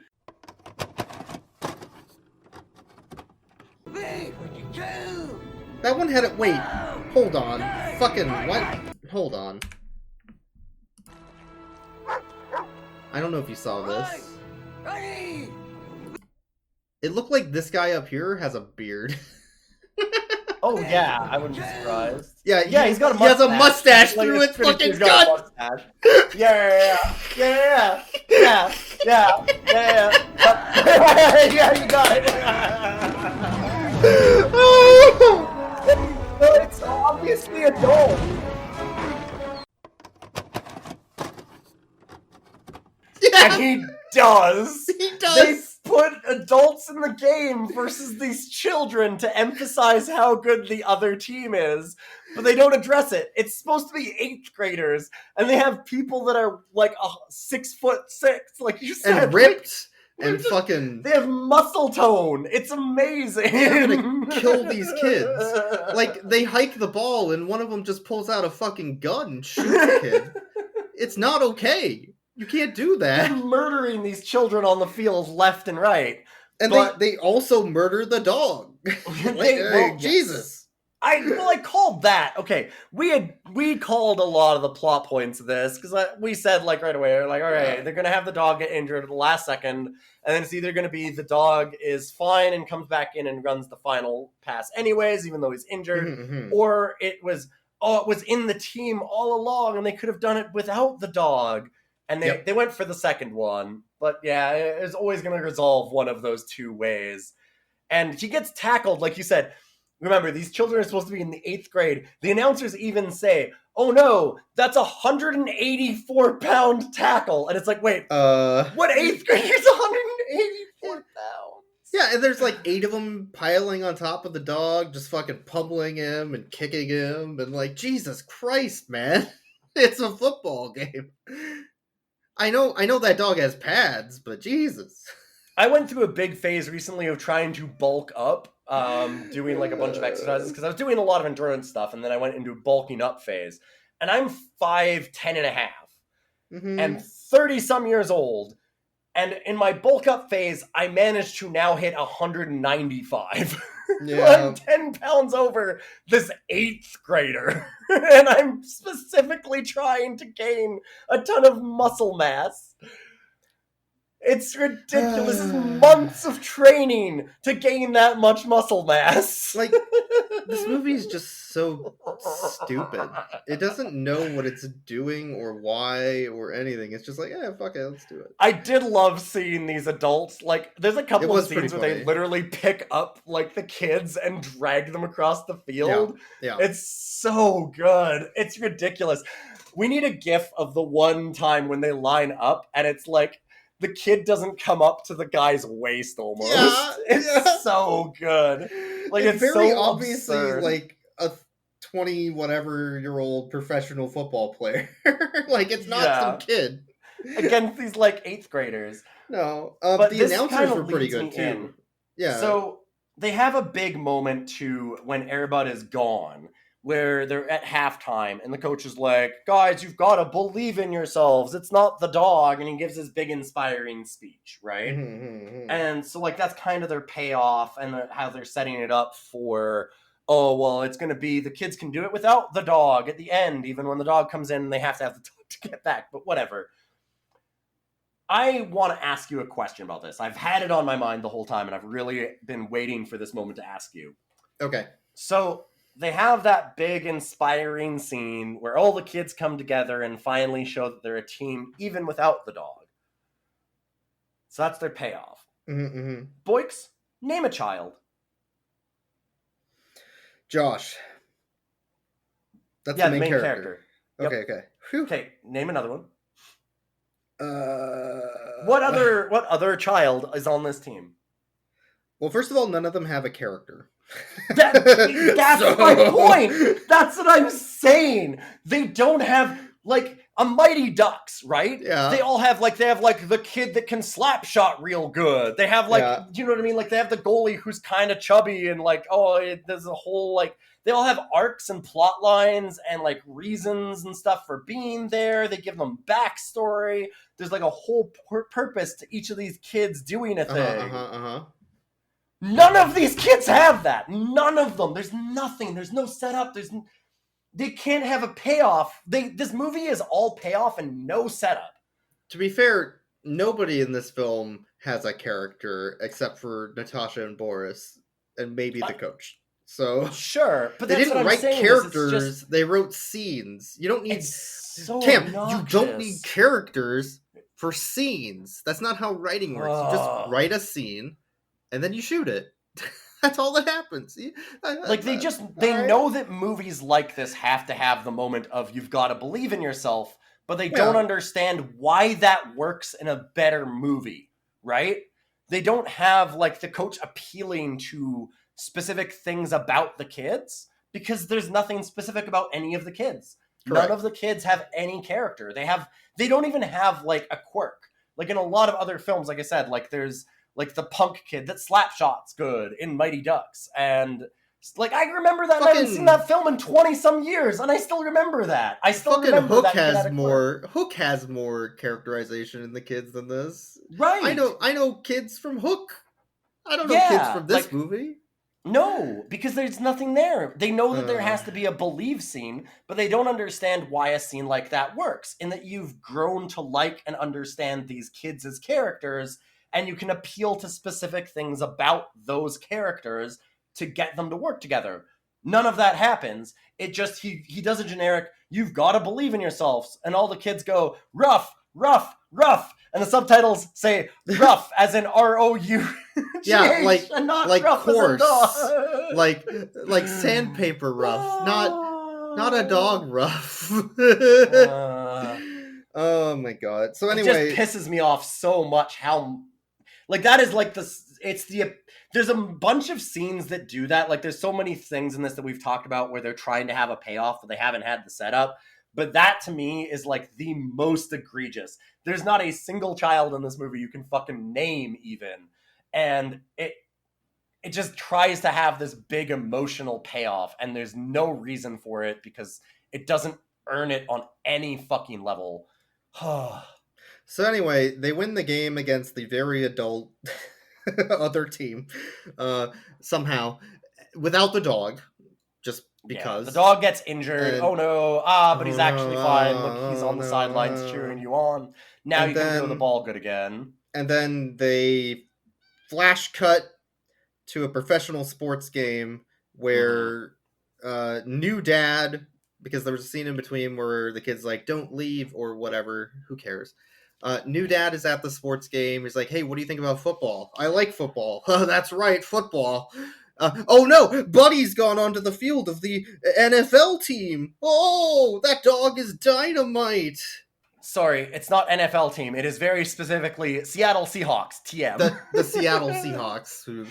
That one had it. Wait, hold on. Fucking what? Hold on. I don't know if you saw this. It looked like this guy up here has a beard. Oh yeah, I wouldn't be surprised. Yeah, he's got a mustache. He has a mustache like, through his fucking he's got gut. Yeah, yeah, you got it. It's obviously adult. Yeah, and he does. He does. They put adults in the game versus these children to emphasize how good the other team is, but they don't address it. It's supposed to be 8th graders, and they have people that are like 6'6", like you said, and ripped, like, and fucking. They have muscle tone. It's amazing. They're gonna kill these kids. Like they hike the ball, and one of them just pulls out a fucking gun and shoots a kid. It's not okay. You can't do that. They're murdering these children on the field left and right. And they also murder the dog. Jesus. I called that. Okay, we called a lot of the plot points of this because we said like right away, like, all right, they're gonna have the dog get injured at the last second, and then it's either gonna be the dog is fine and comes back in and runs the final pass anyways, even though he's injured, or it was in the team all along and they could have done it without the dog. And they went for the second one. But yeah, it's always going to resolve one of those two ways. And he gets tackled, like you said. Remember, these children are supposed to be in the 8th grade. The announcers even say, "Oh no, that's 184-pound tackle." And it's like, wait, what 8th grader's 184 pounds? Yeah, and there's like 8 of them piling on top of the dog, just fucking pummeling him and kicking him, and like, Jesus Christ, man. It's a football game. I know that dog has pads, but Jesus. I went through a big phase recently of trying to bulk up, doing like a bunch of exercises, because I was doing a lot of endurance stuff, and then I went into a bulking up phase. And I'm 5'10" and a half, and 30-some years old. And in my bulk up phase, I managed to now hit 195. Yeah. I'm 10 pounds over this 8th grader. And I'm specifically trying to gain a ton of muscle mass. It's ridiculous. It's months of training to gain that much muscle mass. Like, this movie is just so stupid. It doesn't know what it's doing or why or anything. It's just like, yeah, fuck it, let's do it. I did love seeing these adults. Like, there's a couple of scenes where funny. they literally pick up, like, the kids and drag them across the field. Yeah. It's so good. It's ridiculous. We need a gif of the one time when they line up and it's like, the kid doesn't come up to the guy's waist almost. Yeah, it's so good. Like, it's very so obviously absurd. like a 20-whatever-year-old professional football player. Like, it's not some kid. Against these, like, 8th graders. No. But the this announcers kinda were pretty leads good, me too. in. Yeah. So, they have a big moment, too, when Air Bud is gone, where they're at halftime, and the coach is like, "Guys, you've got to believe in yourselves. It's not the dog," and he gives his big inspiring speech, right? And so, like, that's kind of their payoff, and how they're setting it up for, oh, well, it's going to be the kids can do it without the dog at the end, even when the dog comes in, and they have to have the dog to get back, but whatever. I want to ask you a question about this. I've had it on my mind the whole time, and I've really been waiting for this moment to ask you. Okay. So, they have that big inspiring scene where all the kids come together and finally show that they're a team even without the dog. So that's their payoff. Boyks, name a child. Josh. That's the main character. Yep. Okay. Okay, name another one. What other child is on this team? Well, first of all, none of them have a character. That's my point. That's what I'm saying. They don't have, like, a Mighty Ducks, right? Yeah. They have the kid that can slap shot real good. They have, like, you know what I mean? Like, they have the goalie who's kind of chubby and, like, there's a whole, like, they all have arcs and plot lines and, like, reasons and stuff for being there. They give them backstory. There's, like, a whole purpose to each of these kids doing a thing. None of these kids have that. None of them. There's nothing. There's no setup. They can't have a payoff. This movie is all payoff and no setup. To be fair, nobody in this film has a character except for Natasha and Boris, and maybe the coach. So sure, but they that's didn't what I'm write saying characters. They wrote scenes. You don't need Cam. You don't need characters for scenes. That's not how writing works. You just write a scene, and then you shoot it. That's all that happens. They know that movies like this have to have the moment of you've got to believe in yourself, but they don't understand why that works in a better movie, right? They don't have, like, the coach appealing to specific things about the kids because there's nothing specific about any of the kids. Correct. None of the kids have any character. They don't even have, like, a quirk. Like, in a lot of other films, like I said, like, there's, like, the punk kid that slap shots good in Mighty Ducks. And, like, I remember that. I haven't seen that film in 20-some years, and I still remember that. I still remember Hook that. Hook has more characterization in the kids than this. Right. I know kids from Hook. I don't know kids from this movie. No, because there's nothing there. They know that there has to be a believe scene, but they don't understand why a scene like that works, in that you've grown to like and understand these kids as characters, and you can appeal to specific things about those characters to get them to work together. None of that happens. It just, he does a generic, you've got to believe in yourselves, and all the kids go, rough, rough, rough, and the subtitles say rough as in ROU. Yeah, like and not like rough coarse, as in dog. like sandpaper rough, not a dog rough. Oh my god. So anyway, it just pisses me off so much how like that is like there's a bunch of scenes that do that. Like there's so many things in this that we've talked about where they're trying to have a payoff but they haven't had the setup. But that to me is like the most egregious. There's not a single child in this movie you can fucking name even. And it just tries to have this big emotional payoff and there's no reason for it because it doesn't earn it on any fucking level. So anyway, they win the game against the very adult other team somehow without the dog, just because. Yeah, the dog gets injured. And, oh no, but he's actually fine. Look, he's on the sidelines cheering you on. Now you can throw the ball good again. And then they flash cut to a professional sports game where new dad, because there was a scene in between where the kid's like, don't leave or whatever, who cares. New dad is at the sports game. He's like, hey, what do you think about football? I like football. That's right, football. Oh no, Buddy's gone onto the field of the NFL team. Oh, that dog is dynamite. Sorry, it's not NFL team. It is very specifically Seattle Seahawks, TM. The Seattle Seahawks, who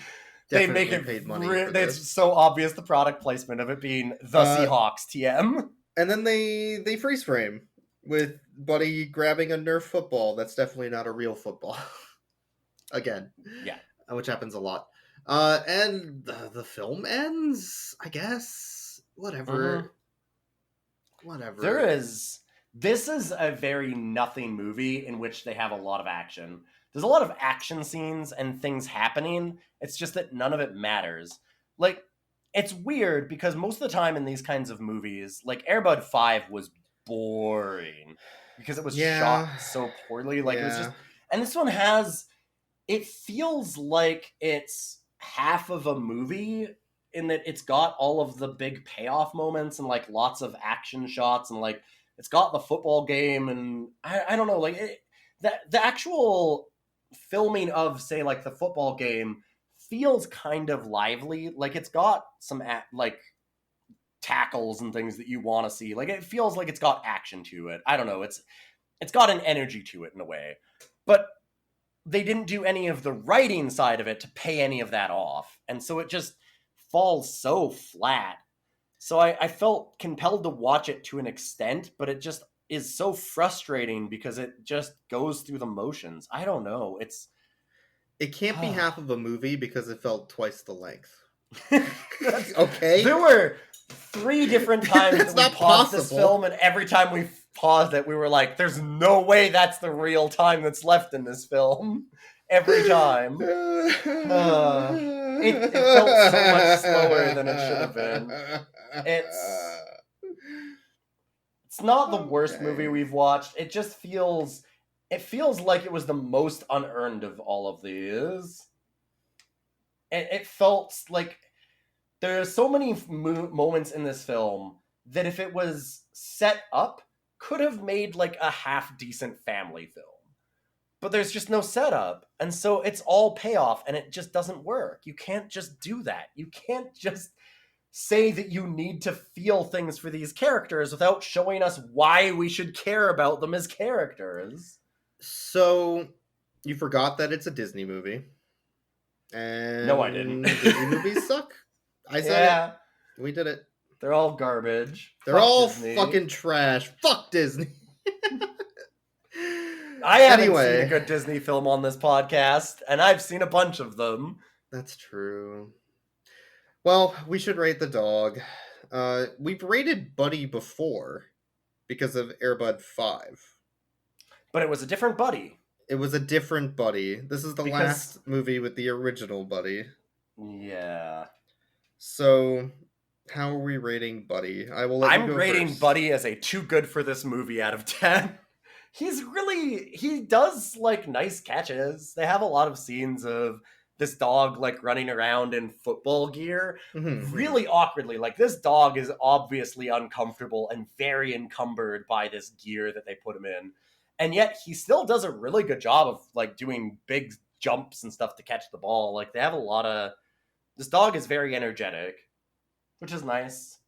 they make it paid money. It's so obvious the product placement of it being the Seahawks, TM. And then they freeze frame with Buddy grabbing a Nerf football. That's definitely not a real football. Again. Yeah. Which happens a lot. And the film ends, I guess. Whatever. Whatever. This is a very nothing movie in which they have a lot of action. There's a lot of action scenes and things happening. It's just that none of it matters. Like, it's weird because most of the time in these kinds of movies, like Air Bud 5 was boring because it was shot so poorly. Like it was just, and this one it feels like it's half of a movie in that it's got all of the big payoff moments and like lots of action shots and like it's got the football game and I don't know, like the actual filming of say like the football game feels kind of lively. Like it's got some like tackles and things that you want to see. Like it feels like it's got action to it. I don't know. It's got an energy to it in a way, but they didn't do any of the writing side of it to pay any of that off. And so it just falls so flat. So I felt compelled to watch it to an extent, but it just is so frustrating because it just goes through the motions. I don't know. It can't be half of a movie because it felt twice the length. Okay. There were 3 different times that we paused this film, and every time we paused it, we were like, there's no way that's the real time that's left in this film. Every time. It felt so much slower than it should have been. It's not the worst movie we've watched. It just feels like it was the most unearned of all of these. It felt like there's so many moments in this film that if it was set up, could have made like a half decent family film. But there's just no setup. And so it's all payoff and it just doesn't work. You can't just do that. You can't just say that you need to feel things for these characters without showing us why we should care about them as characters. So, you forgot that it's a Disney movie. And no, I didn't. Disney movies suck. I said it. We did it. They're all garbage. They're all Disney. Fucking trash. Fuck Disney. I haven't seen a good Disney film on this podcast, and I've seen a bunch of them. That's true. Well, we should rate the dog. We've rated Buddy before because of Air Bud 5. But it was a different Buddy. It was a different Buddy. This is the last movie with the original Buddy. Yeah. So, how are we rating Buddy? I will let you go rating first. Buddy as a too good for this movie out of 10. He does like nice catches. They have a lot of scenes of this dog like running around in football gear really awkwardly. Like this dog is obviously uncomfortable and very encumbered by this gear that they put him in. and yet he still does a really good job of like doing big jumps and stuff to catch the ball. Like they have a lot of. This dog is very energetic, which is nice.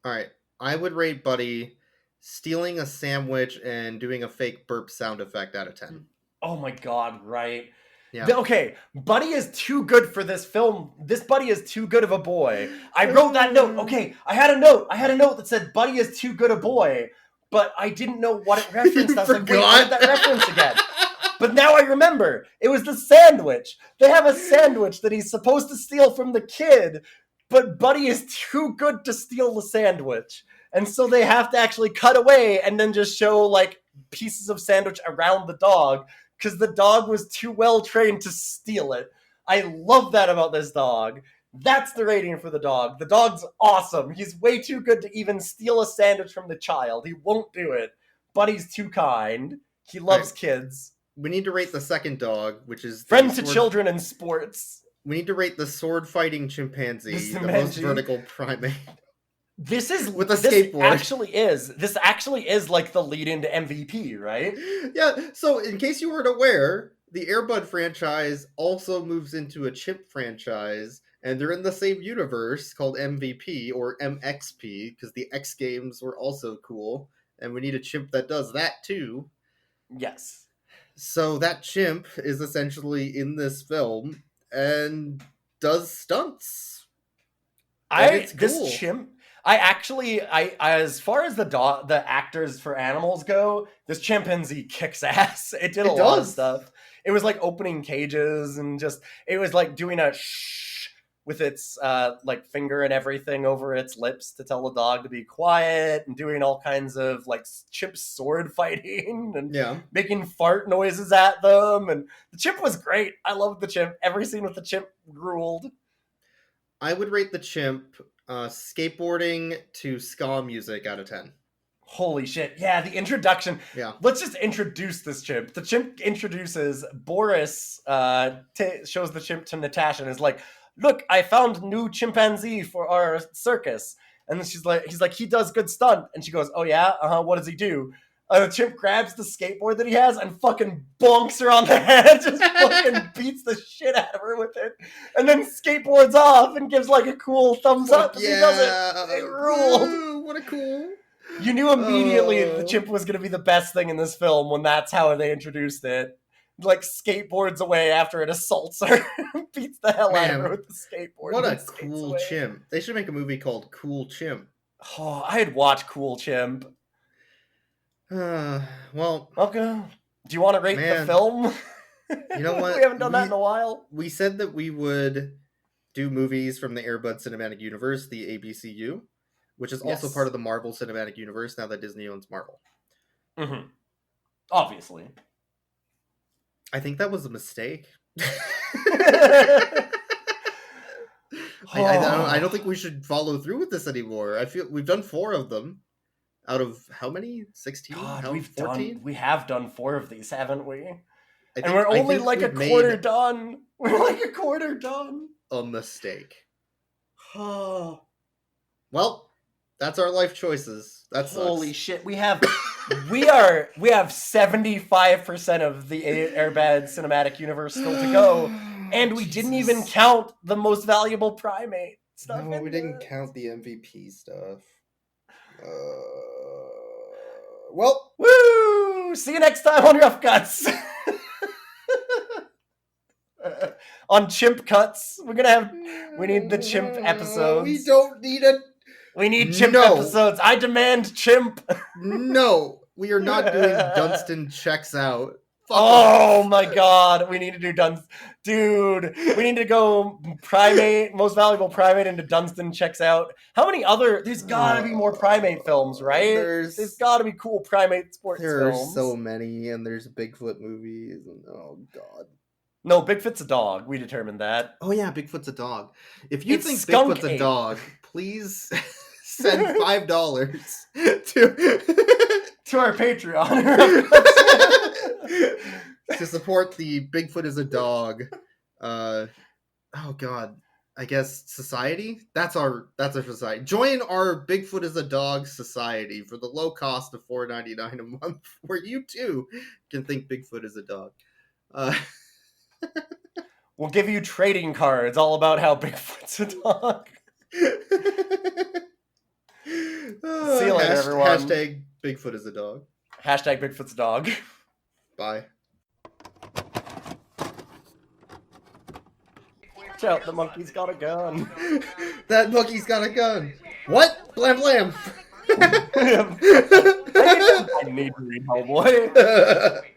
All right, I would rate Buddy stealing a sandwich and doing a fake burp sound effect out of 10. Oh my god, right? Yeah. Okay, Buddy is too good for this film. This Buddy is too good of a boy. I wrote that note. Okay, I had a note that said Buddy is too good a boy, but I didn't know what it referenced. I was like, wait, what did that reference again? But now I remember. It was the sandwich. They have a sandwich that he's supposed to steal from the kid, but Buddy is too good to steal the sandwich. And so they have to actually cut away and then just show like pieces of sandwich around the dog because the dog was too well trained to steal it. I love that about this dog. That's the rating for the dog. The dog's awesome. He's way too good to even steal a sandwich from the child. He won't do it. Buddy's too kind. He loves kids. We need to rate the second dog, which is... Friend to children in sports. We need to rate the sword-fighting chimpanzee, the most vertical primate. This is... With a skateboard. This actually is like the lead into MVP, right? Yeah, so in case you weren't aware, the Air Bud franchise also moves into a Chimp franchise, and they're in the same universe called MVP, or MXP, because the X Games were also cool, and we need a Chimp that does that too. Yes. So that Chimp is essentially in this film and does stunts. This Chimp, as far as the actors for animals go, this chimpanzee kicks ass. It did a lot of stuff. It was like opening cages and it was like doing a shh with its like finger and everything over its lips to tell the dog to be quiet, and doing all kinds of like chimp sword fighting and making fart noises at them. And the Chimp was great. I loved the Chimp. Every scene with the Chimp ruled. I would rate the Chimp skateboarding to ska music out of 10. Holy shit. Yeah, the introduction. Yeah. Let's just introduce this Chimp. The Chimp introduces Boris, shows the Chimp to Natasha and is like, look, I found new chimpanzee for our circus. And then he's like, he does good stunt. And she goes, oh yeah? What does he do? The Chimp grabs the skateboard that he has and fucking bonks her on the head. Just fucking beats the shit out of her with it. And then skateboards off and gives like a cool thumbs up as he does it. It ruled. Ooh, what a cool. You knew immediately the Chimp was going to be the best thing in this film when that's how they introduced it. Like skateboards away after it assaults her, beats the hell out of her with the skateboard. What a cool Chimp! They should make a movie called Cool Chimp. Oh, I'd watch Cool Chimp. Well, okay. Do you want to rate the film? You know what? We haven't done that in a while. We said that we would do movies from the Air Bud Cinematic Universe, the ABCU, which is also part of the Marvel Cinematic Universe now that Disney owns Marvel. Mm-hmm. Obviously. I think that was a mistake. I don't think we should follow through with this anymore. I feel we've done 4 of them. Out of how many? 16? We have done 4 of these, haven't we? And we're only like a quarter done. We're like a quarter done. A mistake. Well, that's our life choices. That's holy shit. We have 75% of the Airbud cinematic universe still to go, and we didn't even count the most valuable primate stuff. No, we didn't count the MVP stuff. Well, woo! See you next time on Rough Cuts. On Chimp Cuts, we need the Chimp episodes. We don't need We need Chimp episodes. I demand Chimp. No, we are not doing Dunstan Checks Out. Oh my god, we need to do Dude, we need to go primate, most valuable primate into Dunstan Checks Out. How many other, there's gotta be more primate films, right? There's gotta be cool primate sports films. There are so many, and there's Bigfoot movies, and oh god. No, Bigfoot's a dog, we determined that. Oh yeah, Bigfoot's a dog. If you think Bigfoot's a dog, please send $5 to our Patreon. To support the Bigfoot is a dog. Oh god. I guess society. That's our society. Join our Bigfoot is a Dog society for the low cost of $4.99 a month, where you too can think Bigfoot is a dog. We'll give you trading cards all about how Bigfoot's a dog. See you later, everyone. Hashtag Bigfoot is a dog. Hashtag Bigfoot's a dog. Bye. Watch out, the monkey's got a gun. That monkey's got a gun. What? Blam blam. I need to read Hellboy.